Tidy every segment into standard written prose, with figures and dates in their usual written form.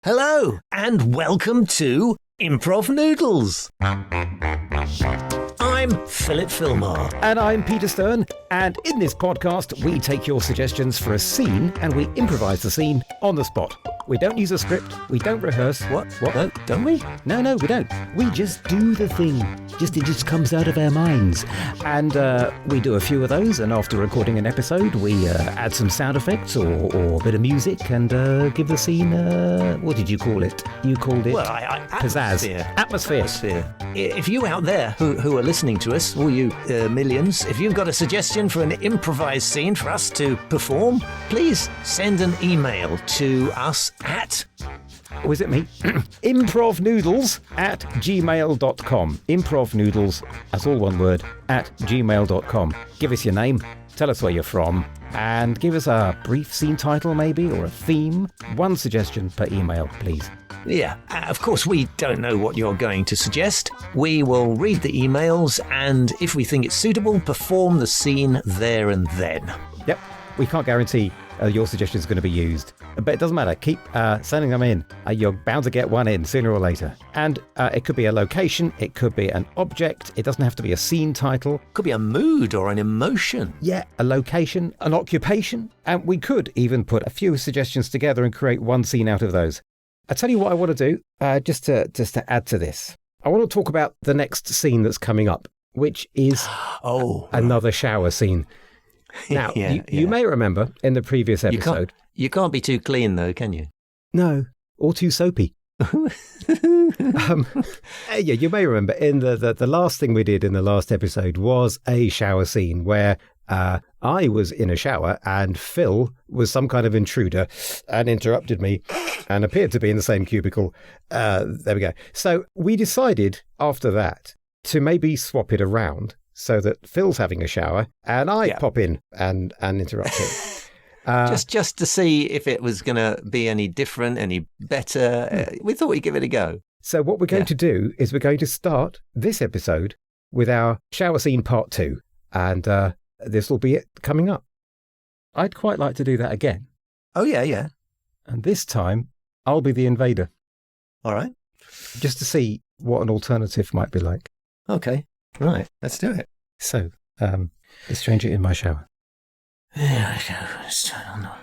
Hello, and welcome to Improv Noodles. I'm Philip Philmar. And I'm Peter Stern, and in this podcast we take your suggestions for a scene and we improvise the scene on the spot. We don't use a script, we don't rehearse. What? No, don't we? No, we don't. We just do the thing. It just comes out of our minds. And we do a few of those, and after recording an episode we add some sound effects or a bit of music and give the scene, what did you call it? You called it pizzazz. Atmosphere. If you out there who are listening to us, all you millions, if you've got a suggestion for an improvised scene for us to perform, please send an email to us at... Was it me? improvnoodles@gmail.com. Improvnoodles, that's all one word, @gmail.com. Give us your name, tell us where you're from, and give us a brief scene title maybe, or a theme. One suggestion per email, please. Yeah, of course we don't know what you're going to suggest. We will read the emails and if we think it's suitable, perform the scene there and then. Yep, we can't guarantee your suggestion is going to be used. But it doesn't matter. Keep sending them in. You're bound to get one in sooner or later. And it could be a location. It could be an object. It doesn't have to be a scene title. Could be a mood or an emotion. Yeah, a location, an occupation. And we could even put a few suggestions together and create one scene out of those. I'll tell you what I want to do, just to add to this. I want to talk about the next scene that's coming up, which is another shower scene. Now, you may remember in the previous episode... You can't be too clean, though, can you? No, or too soapy. You may remember in the last thing we did in the last episode was a shower scene where I was in a shower and Phil was some kind of intruder and interrupted me and appeared to be in the same cubicle. There we go. So we decided after that to maybe swap it around so that Phil's having a shower and I pop in and interrupt him. Just to see if it was going to be any different, any better. We thought we'd give it a go. So what we're going to do is we're going to start this episode with our shower scene part 2. And this will be it coming up. I'd quite like to do that again. Oh, yeah. And this time, I'll be the invader. All right. Just to see what an alternative might be like. Okay. Right. Let's do it. So, the stranger in my shower. There we go. Let's turn on.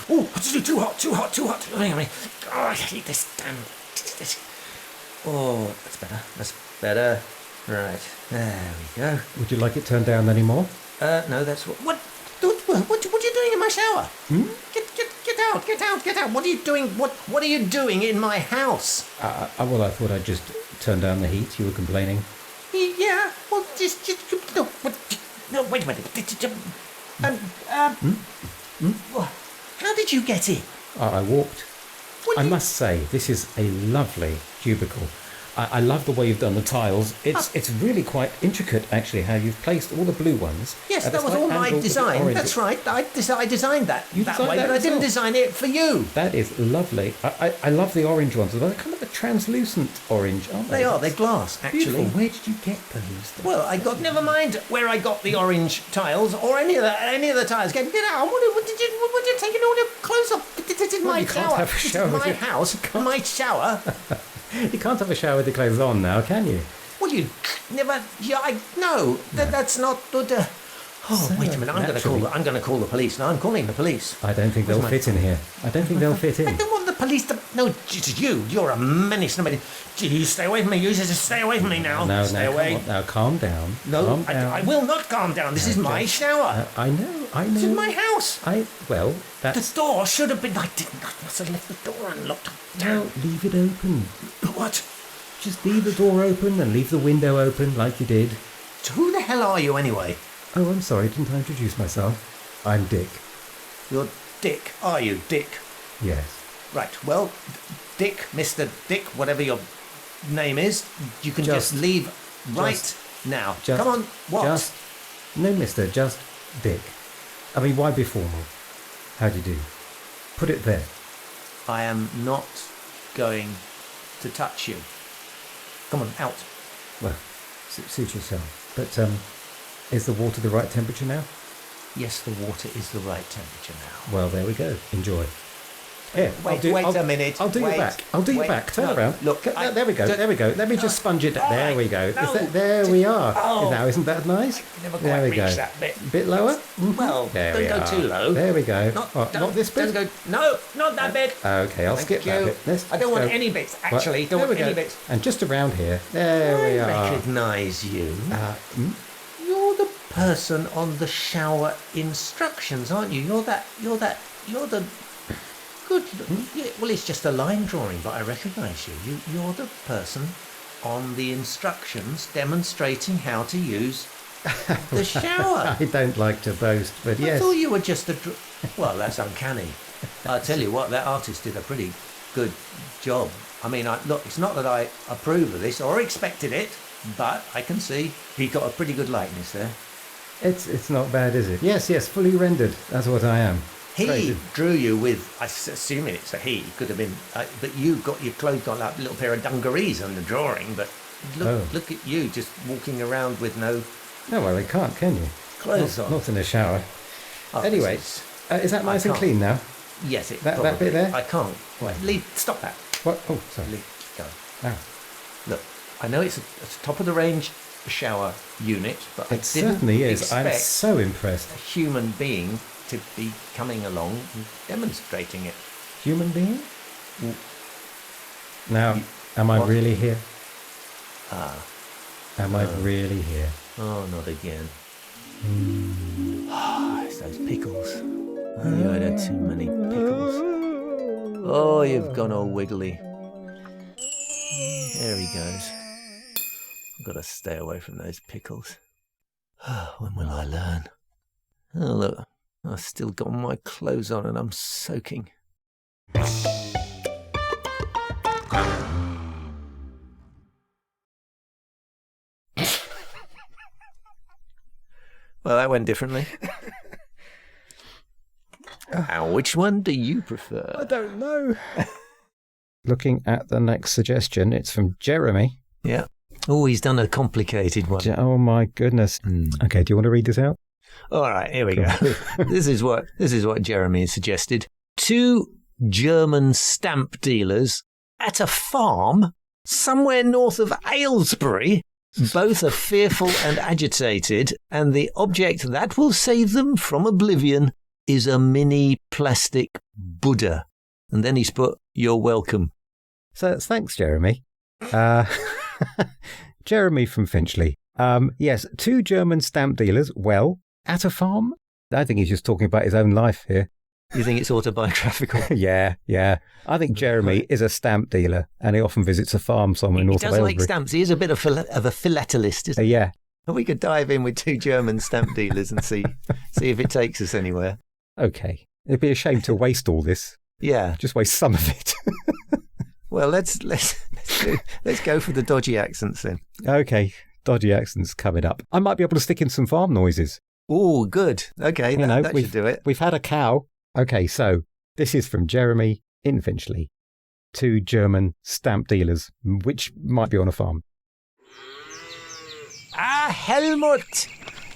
Oh, it's too hot. Oh, I hate this damn... Oh, that's better. Right, there we go. Would you like it turned down any more? No, that's what are you doing in my shower? Get out. What are you doing? What are you doing in my house? Well, I thought I'd just turn down the heat. You were complaining. Yeah, well, just no, wait a minute. How did you get in? I walked. I must say, this is a lovely cubicle. I love the way you've done the tiles. It's really quite intricate, actually, how you've placed all the blue ones. Yes, that was all my design. That's right. I designed that way, but I didn't design it for you. That is lovely. I love the orange ones. They're kind of a translucent orange, aren't they? They are. They're glass, actually. Beautiful. Where did you get those? Well, never mind where I got the orange tiles or any of the tiles. Get out! What did you taking all your clothes off? This is my shower. This is my house. My shower. You can't have a shower with the clothes on now, can you? Well, you never... Yeah, no. That's not... wait a minute. I'm going to call the police. No, I'm calling the police. I don't think they'll fit in here. I don't want the police to... No, you're a menace. You stay away from me. You just stay away from me now. No, stay away. Now, calm down. No, calm down. I will not calm down. This is my shower. I know. This is my house. That's... The door should have been... I must have left the door unlocked. No, leave it open. What? Just leave the door open and leave the window open like you did. So who the hell are you anyway? Oh, I'm sorry. Didn't I introduce myself? I'm Dick. You're Dick, are you, Dick? Yes. Right, well, Dick, Mr. Dick, whatever your name is, you can just leave now. Come on, what? No, mister, just Dick. I mean, why be formal? How do you do? Put it there. I am not going to touch you. Come on, out. Well, suit yourself. But, is the water the right temperature now? Yes, the water is the right temperature now. Well, there we go. Enjoy. Here, Wait a minute. I'll do your back. I'll do your back. Turn around. Look, there we go. There we go. Let me just sponge it. There we go. There we are. Now, isn't that nice? Never quite There we reach go. that bit. Bit lower. Well, There don't we go are. too low. There we go. Not this bit. Don't go. No, not that bit. Okay, I'll skip that bit. I don't want go. any bits. Actually, don't There want we any go. bits. And just around here. There we I are. recognise you. You're the person on the shower instructions, aren't you? You're the good. Yeah, well, it's just a line drawing, but I recognise you. You're the person on the instructions demonstrating how to use the shower. I don't like to boast, but I yes. thought you were just well, that's uncanny. I tell you what, that artist did a pretty good job. I mean, look, it's not that I approve of this or expected it, but I can see he got a pretty good likeness there. It's not bad, is it? Yes, fully rendered. That's what I am. He drew you with, I assume it's a he, could have been, but you got your clothes got like a little pair of dungarees on the drawing, but look at you just walking around with no No, well, you can't, can you? clothes on. Not in the shower. Oh, Anyway, is that nice and clean now? Yes, it That probably. bit there? I can't. Wait. Stop that. What? Oh, sorry. Go. Oh. Look, I know it's a top of the range shower unit, but I It didn't certainly is. I'm expect so impressed. a human being to be coming along and demonstrating it. Human being? Now, am I what? really here? Ah, Am I really here? oh, not again. It's those pickles. You had too many pickles. Oh, you've gone all wiggly. There he goes. I've got to stay away from those pickles. When will I learn? Oh, look, I've still got my clothes on and I'm soaking. Well, that went differently. Now, which one do you prefer? I don't know. Looking at the next suggestion, it's from Jeremy. Yeah. Oh, he's done a complicated one. Oh my goodness. Okay, do you want to read this out? All right, here we go. This is what Jeremy suggested. 2 German stamp dealers at a farm somewhere north of Aylesbury. Both are fearful and agitated, and the object that will save them from oblivion is a mini plastic Buddha. And then he's put, "You're welcome." So thanks, Jeremy. Jeremy from Finchley. Yes, 2 German stamp dealers, well, at a farm? I think he's just talking about his own life here. You think it's autobiographical? Yeah. I think Jeremy is a stamp dealer, and he often visits a farm somewhere He north of does Aylesbury. like stamps. He is a bit of a philatelist, isn't he? Yeah. We could dive in with 2 German stamp dealers and see if it takes us anywhere. Okay. It'd be a shame to waste all this. Yeah. Just waste some of it. Well, let's go for the dodgy accents then. Okay. Dodgy accents coming up. I might be able to stick in some farm noises. Oh, good. Okay, that should do it. We've had a cow. Okay, so this is from Jeremy in Finchley. 2 German stamp dealers, which might be on a farm. Helmut!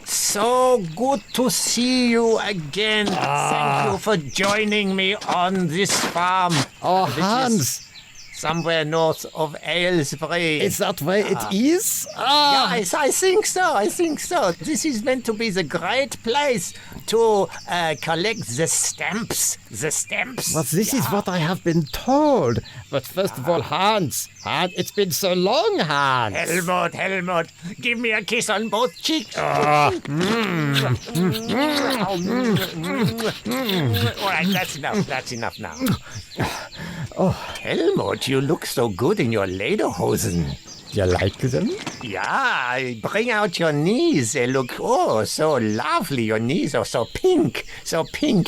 So good to see you again. Thank you for joining me on this farm. Oh, which Hans! is somewhere north of Aylesbury. Is that where it is? Yes, I think so. This is meant to be the great place to collect the stamps. But this is what I have been told. But first of all, Hans, it's been so long, Hans. Helmut, give me a kiss on both cheeks. All right, that's enough now. Helmut, you look so good in your lederhosen. You like them? Yeah, bring out your knees. They look, so lovely. Your knees are so pink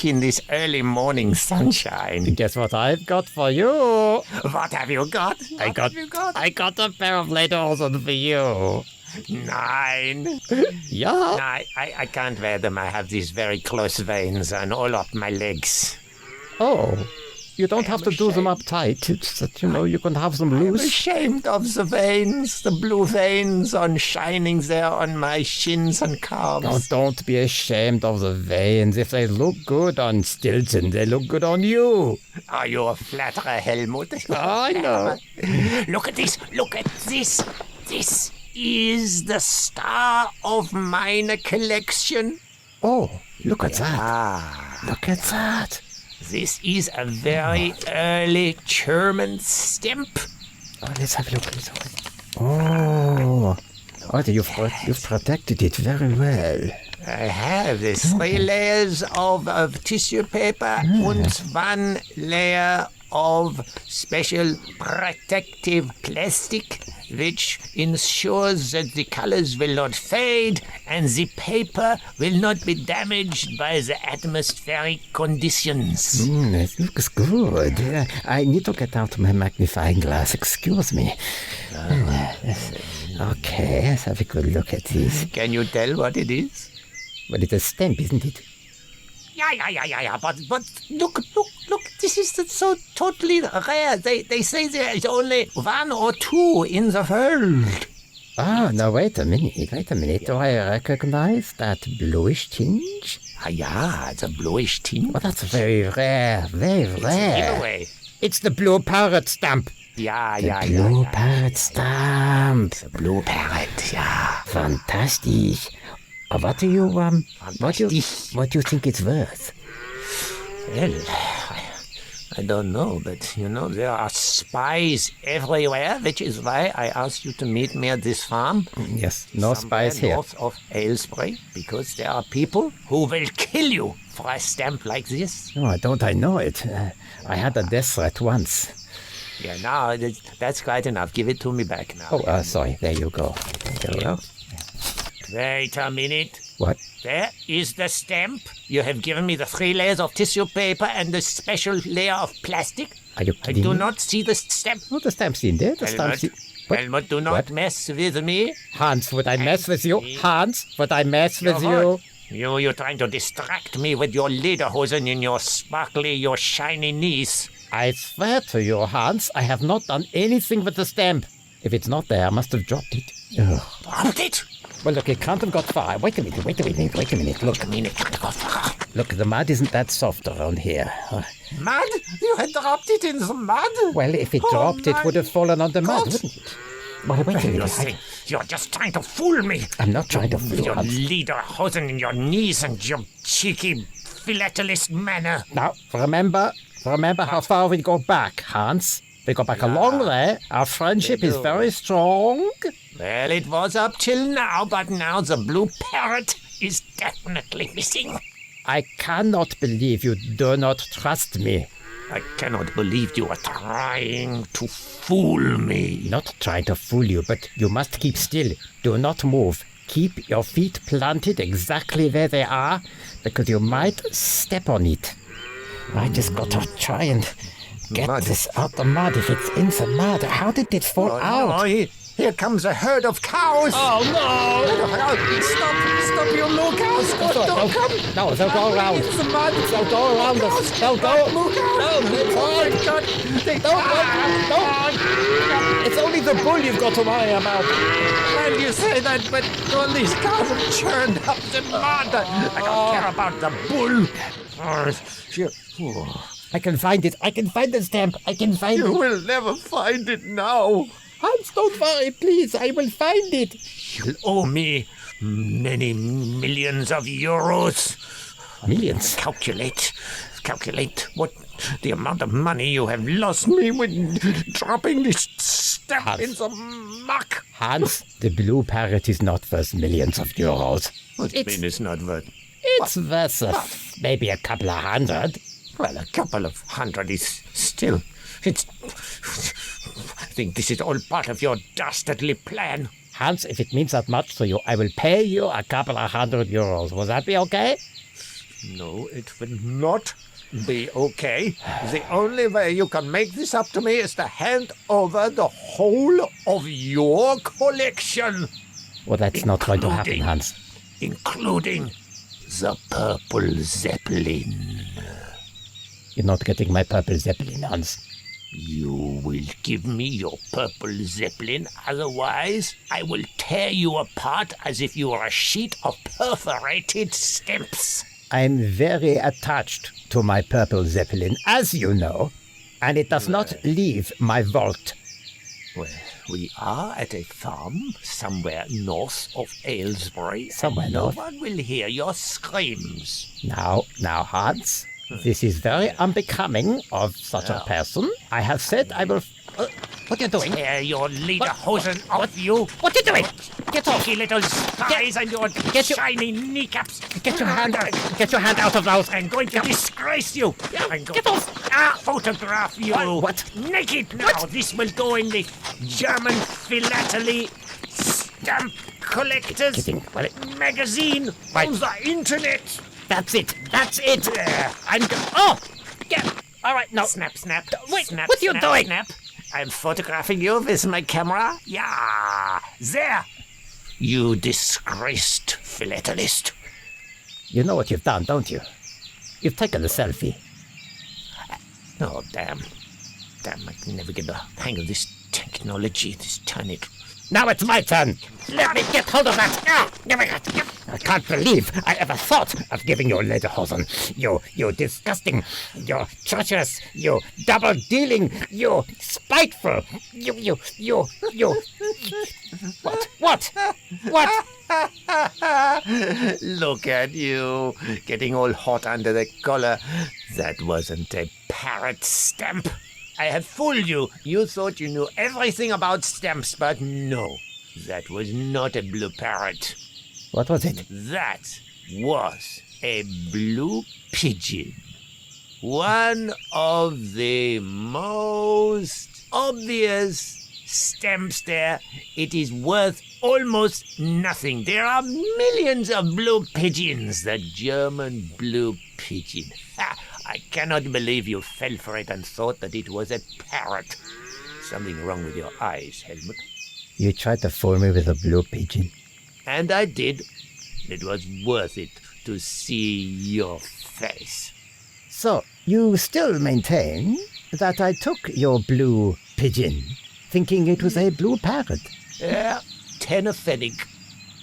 in this early morning sunshine. Guess what I've got for you? What have you got? I got a pair of lederhosen for you. Nine. Yeah. No, I can't wear them. I have these very close veins and all up my legs. Oh. You don't have to do them up tight. It's that, you can have them loose. I'm ashamed of the veins, the blue veins shining there on my shins and calves. Don't be ashamed of the veins. If they look good on Stilton, they look good on you. Are you a flatterer, Helmut? I know. Look at this. Look at this. This is the star of mine collection. Oh, look at that. Look at that. This is a very early German stamp. Oh, let's have a look. Oh, you've protected it very well. I have the 3 layers of tissue paper and 1 layer of special protective plastic, which ensures that the colors will not fade and the paper will not be damaged by the atmospheric conditions. It looks good. I need to get out my magnifying glass. Excuse me. Okay, let's have a good look at this. Can you tell what it is? Well, it's a stamp, isn't it? Yeah. But look. This is so totally rare. They say there is only 1 or 2 in the world. Oh, now wait a minute. Do I recognize that bluish tinge? Yeah, it's a bluish tinge. Well, that's very rare. It's a giveaway. It's the blue parrot stamp. Yeah. Blue parrot stamp. The blue parrot, yeah. Fantastic. What do you think it's worth? Well, I don't know, but there are spies everywhere, which is why I asked you to meet me at this farm. Yes, no spies here. North of Aylesbury, because there are people who will kill you for a stamp like this. Oh, don't I know it? I had a death threat once. Yeah, now that's quite enough. Give it to me back now. Oh, sorry. There you go. Wait a minute. What? There is the stamp. You have given me the 3 layers of tissue paper and the special layer of plastic. Are you I kidding do me? not see the stamp. Oh, the stamp's in there. Helmut, do not mess with me. Hans, would I mess with you? Hans, would I mess with you? You're trying to distract me with your lederhosen and your shiny knees. I swear to you, Hans, I have not done anything with the stamp. If it's not there, I must have dropped it. Ugh. Dropped it? Well, look, it can't have got far. Wait a minute. Look, the mud isn't that soft around here. Mud? You had dropped it in the mud? Well, if it dropped, it would have fallen on the mud, wouldn't it? Well, wait a minute. You're just trying to fool me. I'm not trying to fool you, Your Hans. lederhosen in your knees and your cheeky, philatelist manner. Now, remember how far we go back, Hans. We go back a long way. Our friendship is very strong. Well, it was up till now, but now the blue parrot is definitely missing. I cannot believe you do not trust me. I cannot believe you are trying to fool me. Not trying to fool you, but you must keep still. Do not move. Keep your feet planted exactly where they are, because you might step on it. I just got to try and get this out the mud. If it's in the mud, how did it fall out? No, here comes a herd of cows. Oh, no! Stop your moo cows. Don't come. No, they'll go around. It's the mud. They'll go around us. They'll go. Moo cows. Don't. It's only the bull you've got to worry about. Well, you say that, but all these cows have churned up the mud. I don't care about the bull. I can find it. I can find the stamp. I can find it. You will never find it now. Hans, don't worry, please. I will find it. You'll owe me many millions of euros. Millions? Calculate what the amount of money you have lost me with dropping this stamp in the muck. Hans, the blue parrot is not worth millions of euros. What do you mean it's not worth? It's worth maybe a couple of hundred. Well, a couple of hundred is still... I think this is all part of your dastardly plan. Hans, if it means that much to you, I will pay you a couple of €100. Will that be okay? No, it will not be okay. The only way you can make this up to me is to hand over the whole of your collection. Well, that's not going to happen, Hans. Including the Purple Zeppelin. You're not getting my purple Zeppelin, Hans. You will give me your purple zeppelin, otherwise I will tear you apart as if you were a sheet of perforated stamps. I'm very attached to my purple Zeppelin, as you know, and it does not leave my vault. Well, we are at a farm somewhere north of Aylesbury. Somewhere north? No one will hear your screams. Now, Hans, this is very unbecoming of such a person. I have said I will... what are you doing? Tear your lederhosen off you. What are you doing? Get off! Sticky little spies and your shiny kneecaps. Get your hand out of those. I'm going to disgrace you. I'm going Get off! photograph you. What? Naked now. What? This will go in the German Philately Stamp Collectors magazine on the internet. That's it. That's it. There. All right, no. Snap. Wait, snap, what are you snap, doing? Snap. I'm photographing you with my camera. Yeah. There. You disgraced philatelist. You know what you've done, don't you? You've taken a selfie. Oh, damn, I can never get the hang of this technology, this tiny... Now it's my turn. Let me get hold of that. I can't believe I ever thought of giving you lederhosen. You disgusting, you treacherous, you double-dealing, you spiteful, you... What? Look at you, getting all hot under the collar. That wasn't a parrot stamp. I have fooled you. You thought you knew everything about stamps, but no. That was not a blue parrot. What was it? That was a blue pigeon. One of the most obvious stamps there. It is worth almost nothing. There are millions of blue pigeons. The German blue pigeon. I cannot believe you fell for it and thought that it was a parrot. Something wrong with your eyes, Helmut. You tried to fool me with a blue pigeon. And I did. It was worth it to see your face. So, you still maintain that I took your blue pigeon, thinking it was a blue parrot? Yeah, tenaphenic.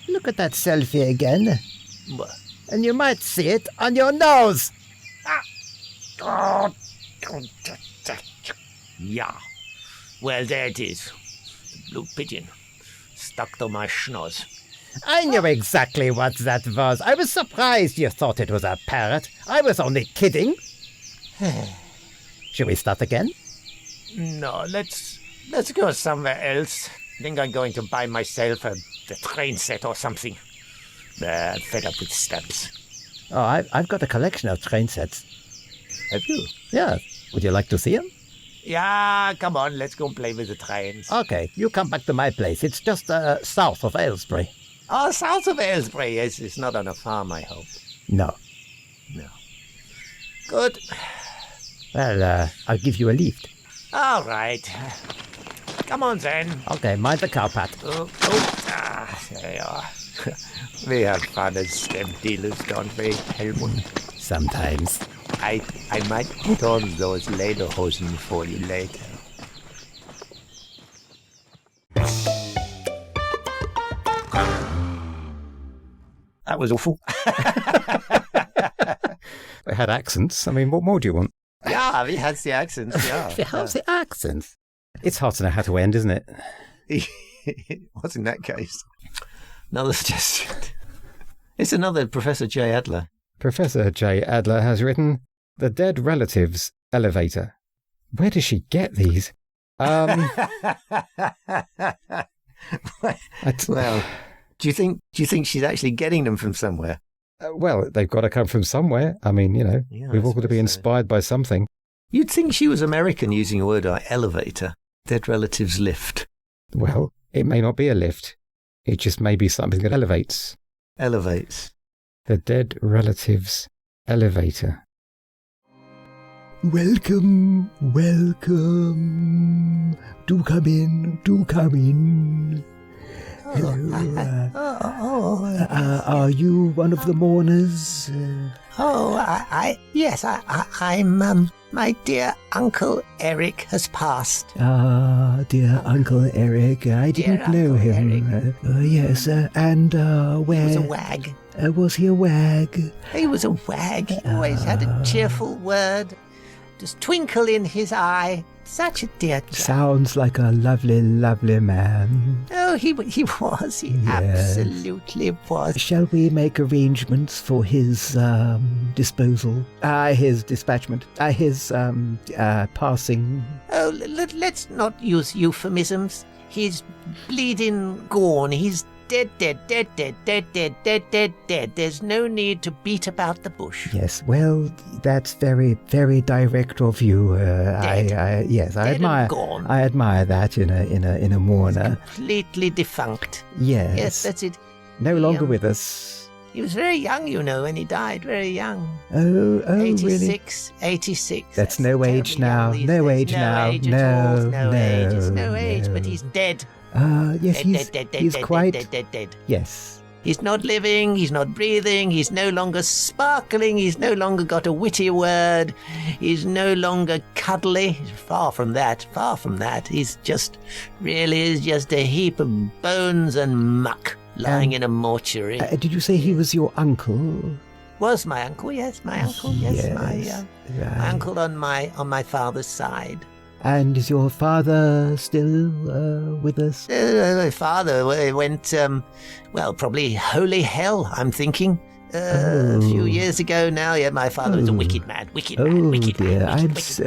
Look at that selfie again. What? And you might see it on your nose. Yeah. Well, there it is. The blue pigeon. Stuck to my schnoz. I knew exactly what that was. I was surprised you thought it was a parrot. I was only kidding. Should we start again? No, let's go somewhere else. I think I'm going to buy myself a train set or something. I'm fed up with stamps. Oh, I've got a collection of train sets. Have you? Yeah. Would you like to see them? Yeah, come on, let's go and play with the trains. Okay, you come back to my place. It's just south of Aylesbury. Oh, south of Aylesbury. Yes, it's not on a farm, I hope. No. Good. Well, I'll give you a lift. All right. Come on, then. Okay, mind the cow pat. There you are. We have fun as stamp dealers, don't we, Helmut? Sometimes. I might put on those lederhosen for you later. That was awful. They had accents. I mean, what more do you want? Yeah, we had the accents, yeah. How's the accents? It's hard to know how to end, isn't it? What's in that case? Another suggestion. It's another Professor J. Adler. Professor J. Adler has written The Dead Relatives Elevator. Where does she get these? Well, do you think she's actually getting them from somewhere? Well, they've got to come from somewhere. I mean, Yeah, we've all got to be inspired by something. You'd think she was American using a word like elevator. Dead relatives lift. Well, it may not be a lift. It just may be something that elevates. Elevates. The Dead Relatives Elevator. Welcome. Do come in. Hello. Are you one of the mourners? Yes, I'm, my dear Uncle Eric has passed. Dear Uncle Eric, I didn't know him. Yes, and where? He was a wag. Was he a wag? He was a wag. He always had a cheerful word, just twinkle in his eye. Such a dear chap. Sounds like a lovely, lovely man. Oh, he was. He absolutely was. Shall we make arrangements for his disposal? His dispatchment? His passing? Oh, let's not use euphemisms. He's bleeding gone. He's dead. There's no need to beat about the bush. Yes, well, that's very, very direct of you. I admire that in a mourner. Completely defunct. Yes. Yes, that's it. No longer with us. He was very young, when he died. Very young. Oh, 86, really? 86. That's no age now. No age now. No age, but he's dead. Yes, he's quite... Dead. Yes. He's not living, he's not breathing, he's no longer sparkling, he's no longer got a witty word, he's no longer cuddly. He's far from that. He's just, really is just a heap of bones and muck lying in a mortuary. Did you say he was your uncle? Was my uncle, yes, my uncle, yes. My uncle on my father's side. And is your father still with us? My father went, probably holy hell, I'm thinking. A few years ago now, my father was a wicked man. I'm so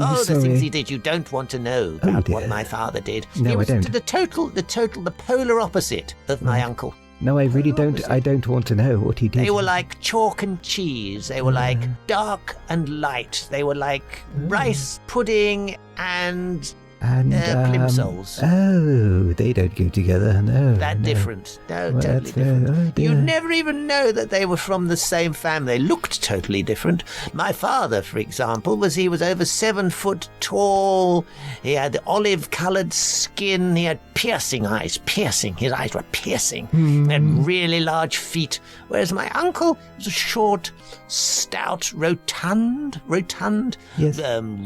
Oh, sorry. the things he did, you don't want to know about what my father did. No, he was I don't. The polar opposite of my uncle. No, I really don't. I don't want to know what he did. They were like chalk and cheese. They were like dark and light. They were like rice pudding and plimsolls. Oh, they don't go together. No, different. No, well, totally different. Oh dear. You'd never even know that they were from the same family. They looked totally different. My father, for example, was over 7 foot tall. He had olive-coloured skin. He had piercing eyes. His eyes were piercing. He had really large feet. Whereas my uncle was a short, stout, rotund, yes,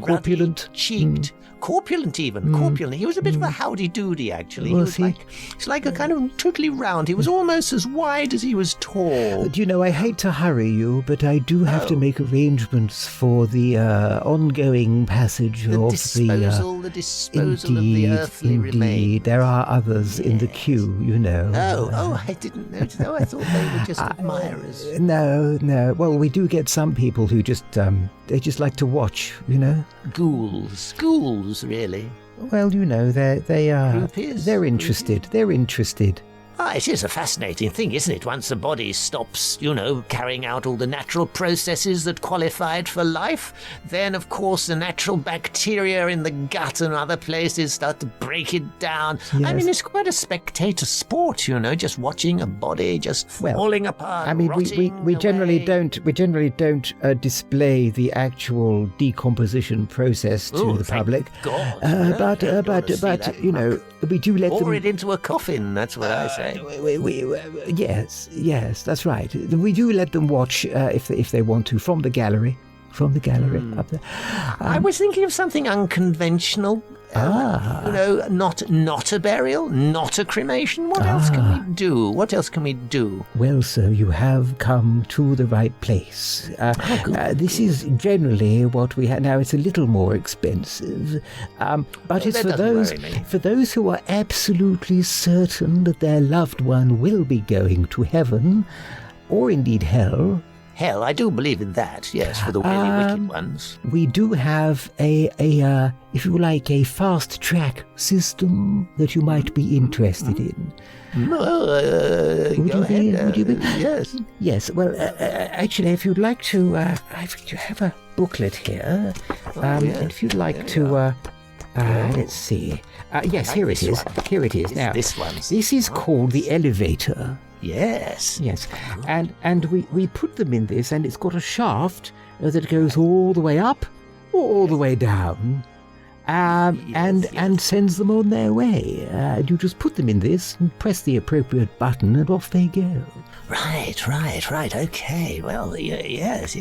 corpulent, cheeked. Corpulent even. He was a bit of a howdy-doody, actually. Was he? He's like a kind of totally round. He was almost as wide as he was tall. Do you know, I hate to hurry you, but I do have to make arrangements for the ongoing passage the of disposal of the earthly indeed. remains. There are others in the queue, Oh, I didn't notice. I thought they were just admirers. No. Well, we do get some people who just they just like to watch, Ghouls, really. Well, they're interested. They're interested. It is a fascinating thing, isn't it? Once the body stops, carrying out all the natural processes that qualify it for life, then, of course, the natural bacteria in the gut and other places start to break it down. Yes. I mean, it's quite a spectator sport, just watching a body just falling apart. I mean, we generally away. don't display the actual decomposition process to the public. God, but we do let them pour it into a coffin. That's what I say. Yes, that's right. We do let them watch if they want to from the gallery up there. I was thinking of something unconventional. Not a burial, not a cremation. What else can we do? Well, sir, you have come to the right place. This is generally what we have. Now, it's a little more expensive, but it's for those who are absolutely certain that their loved one will be going to heaven, or indeed hell. Hell, I do believe in that, yes, for the really wicked ones. We do have a if you like, a fast-track system that you might be interested in. Would you be? Yes. Yes, well, actually, if you'd like to, I have a booklet here. If you'd like to, let's see. Yes, here it is. Here it is. Now, this is called the elevator. Yes. And we put them in this, and it's got a shaft that goes all the way up or all the way down. and sends them on their way. You just put them in this and press the appropriate button and off they go. Right. Okay. Well, yes.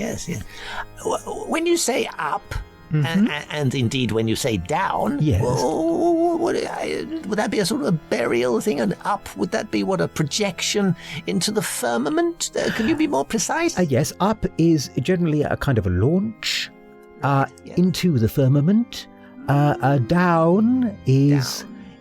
When you say up, and indeed when you say down, Yes. would that be a sort of burial thing? And up, would that be a projection into the firmament? Can you be more precise? Yes, up is generally a kind of a launch into the firmament. Down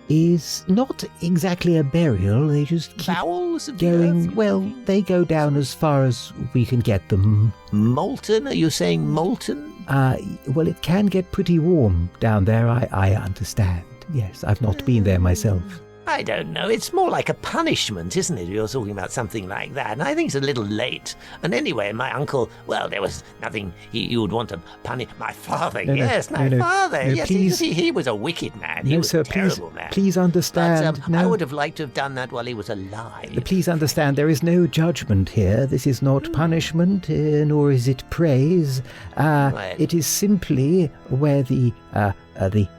is not exactly a burial. They just keep Bowels of going. the earth? Well, they go down as far as we can get them. Molten? Are you saying molten? Well, it can get pretty warm down there. I understand. Yes, I've not been there myself. I don't know. It's more like a punishment, isn't it? You're talking about something like that. And I think it's a little late. And anyway, my uncle, well, there was nothing he would want to punish. My father, my father. Yes, please. he was a wicked man. He was sir, a terrible man. please understand. But, I would have liked to have done that while he was alive. Please understand, there is no judgment here. This is not punishment, nor is it praise. Right. It is simply where the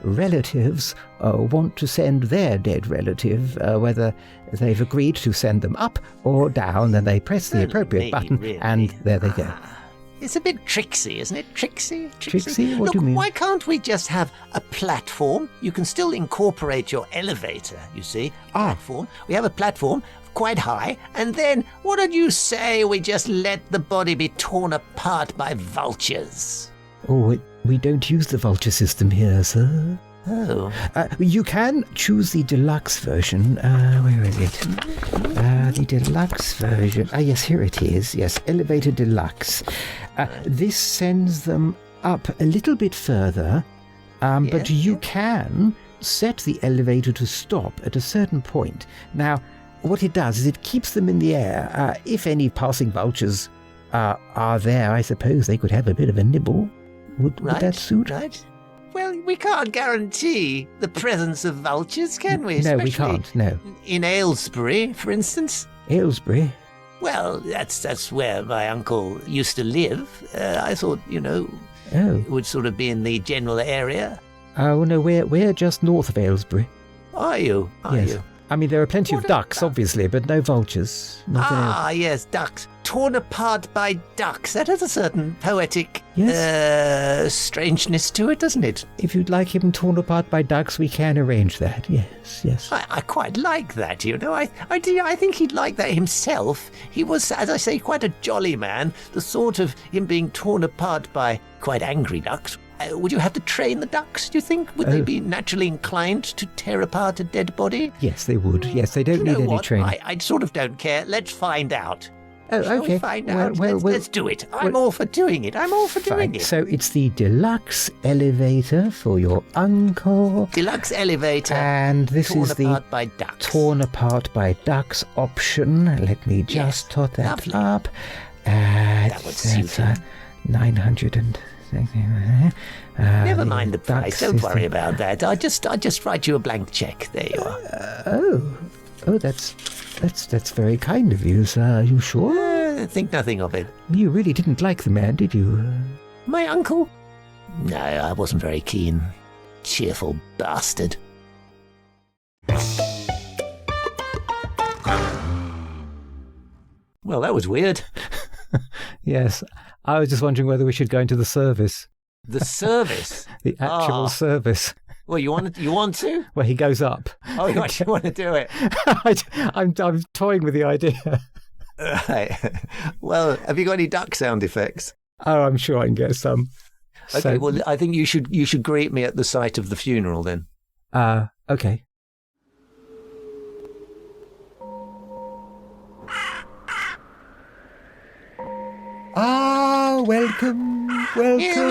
relatives want to send their dead relative, whether they've agreed to send them up or down, then they press the appropriate button, really. and there they go. It's a bit tricksy, isn't it? Tricksy? Trixie? What Look, do you mean? why can't we just have a platform? You can still incorporate your elevator, you see. Platform. We have a platform quite high, and then what did you say we just let the body be torn apart by vultures? Oh, we don't use the vulture system here, sir. Oh. You can choose the deluxe version. Where is it? The deluxe version. Yes, here it is. Yes, Elevator Deluxe. This sends them up a little bit further, but you can set the elevator to stop at a certain point. Now, what it does is it keeps them in the air. If any passing vultures are there, I suppose they could have a bit of a nibble. Would that suit? Right. Well, we can't guarantee the presence of vultures, can we? No, we Especially can't, no. In Aylesbury, for instance. Aylesbury? Well, that's where my uncle used to live. I thought, Oh. it would sort of be in the general area. Oh, no, we're just north of Aylesbury. Are you? Yes. I mean, there are plenty of ducks, obviously, but no vultures. Yes, ducks. Torn apart by ducks. That has a certain poetic strangeness to it, doesn't it? If you'd like him torn apart by ducks, we can arrange that. Yes. I quite like that, I think he'd like that himself. He was, as I say, quite a jolly man. The thought of him being torn apart by quite angry ducks. Would you have to train the ducks, do you think? Would they be naturally inclined to tear apart a dead body? Yes, they would. Yes, they don't need any training. I sort of don't care. Let's find out. Oh, Shall okay. we find out? Well, Let's do it. I'm all for doing it. Fine. So it's the deluxe elevator for your uncle. Deluxe elevator. And this is the torn apart by ducks. Torn apart by ducks option. Let me just tot that lovely. up. That would suit him. 900 and... Never mind the price. ducks Don't is worry about that. I just write you a blank check. There you are. Oh, that's very kind of you, sir. Are you sure? Think nothing of it. You really didn't like the man, did you? My uncle? No, I wasn't very keen. Cheerful bastard. Well, that was weird. Yes. I was just wondering whether we should go into the service. The service? The actual service. Well, you want to? Where he goes up. Oh, you actually want to do it? I'm toying with the idea. Right. Well, have you got any duck sound effects? Oh, I'm sure I can get some. Okay, well, I think you should greet me at the site of the funeral then. Okay. Welcome. Here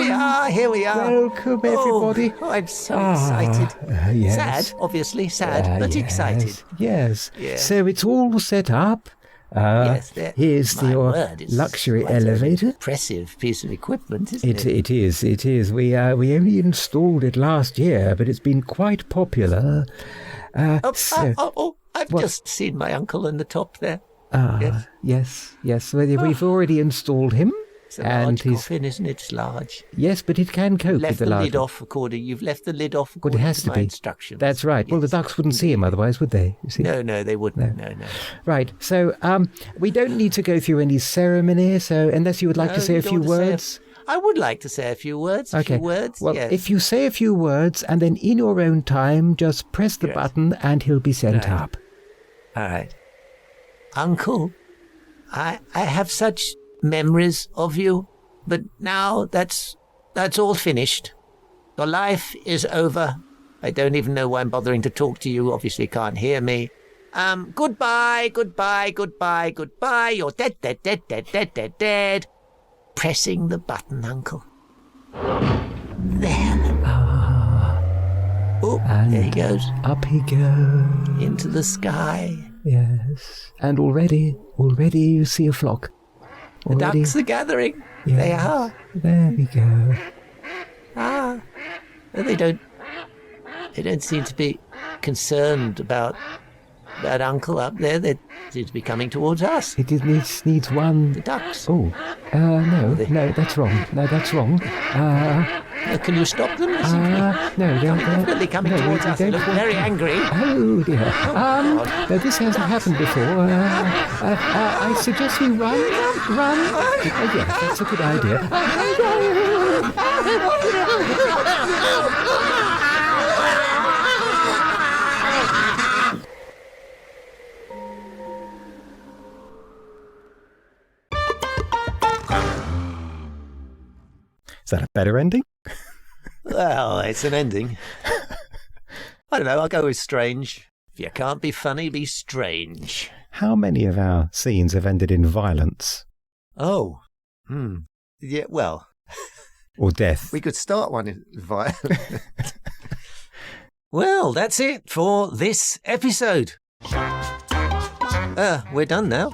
we are. Welcome, everybody. Oh, I'm so excited. Yes. Sad, obviously, but excited. Yes. Yeah. So it's all set up. Yes, here's your luxury elevator. Impressive piece of equipment, isn't it? It is. We only installed it last year, but it's been quite popular. I've just seen my uncle on the top there. Yes. Well, we've already installed him. It's a and large he's coffin, isn't it? It's large. yes, but it can cope with Left the the large. lid off according. You've left the lid off Well, it according has to my be. instructions. That's right. Well, the Yes. ducks wouldn't see him otherwise, would they? You see? No, they wouldn't. No. Right. So we don't need to go through any ceremony. So unless you would like to No, say you a don't few want to say words. I would like to say a few words. Okay. Well, yes. if you say a few words and then in your own time, just press the Yes. button and he'll be sent Right. up. All right. Uncle, I have such memories of you, but now that's all finished. Your life is over. I don't even know why I'm bothering to talk to you. Obviously you can't hear me. Goodbye. You're dead. Pressing the button, Uncle. There. Oh, And there he goes. up he goes. Into the sky. Yes. And already you see a flock. The Already. ducks are gathering. Yes. They are. There we go. They don't seem to be concerned about that uncle up there. They seem to be coming towards us. It needs one. The ducks. Oh, no, that's wrong. No, that's wrong. Can you stop them? They seem to No, be definitely coming towards us. They look very angry. Oh dear. No, this hasn't happened before. I suggest we run. Yes, that's a good idea. Is that a better ending? Well, it's an ending. I don't know. I'll go with strange. If you can't be funny, be strange. How many of our scenes have ended in violence Oh. Yeah, well, or death? we could start one in violent. Well, that's it for this episode. We're done now.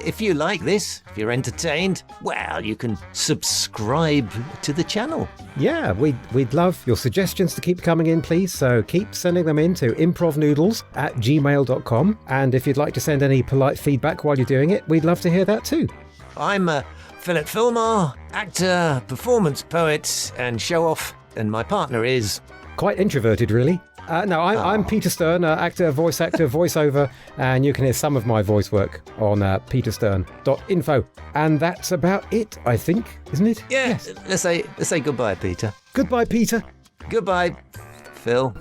If you like this, if you're entertained, well, you can subscribe to the channel. Yeah, we'd love your suggestions to keep coming in, please. So keep sending them in to improvnoodles@gmail.com. And if you'd like to send any polite feedback while you're doing it, we'd love to hear that too. I'm Philip Philmar, actor, performance poet, and show-off, and my partner is... Quite introverted, really. I'm Peter Stern, actor, voiceover, and you can hear some of my voice work on peterstern.info. And that's about it, I think, isn't it? Yeah, let's say goodbye, Peter. Goodbye, Peter. Goodbye, Phil.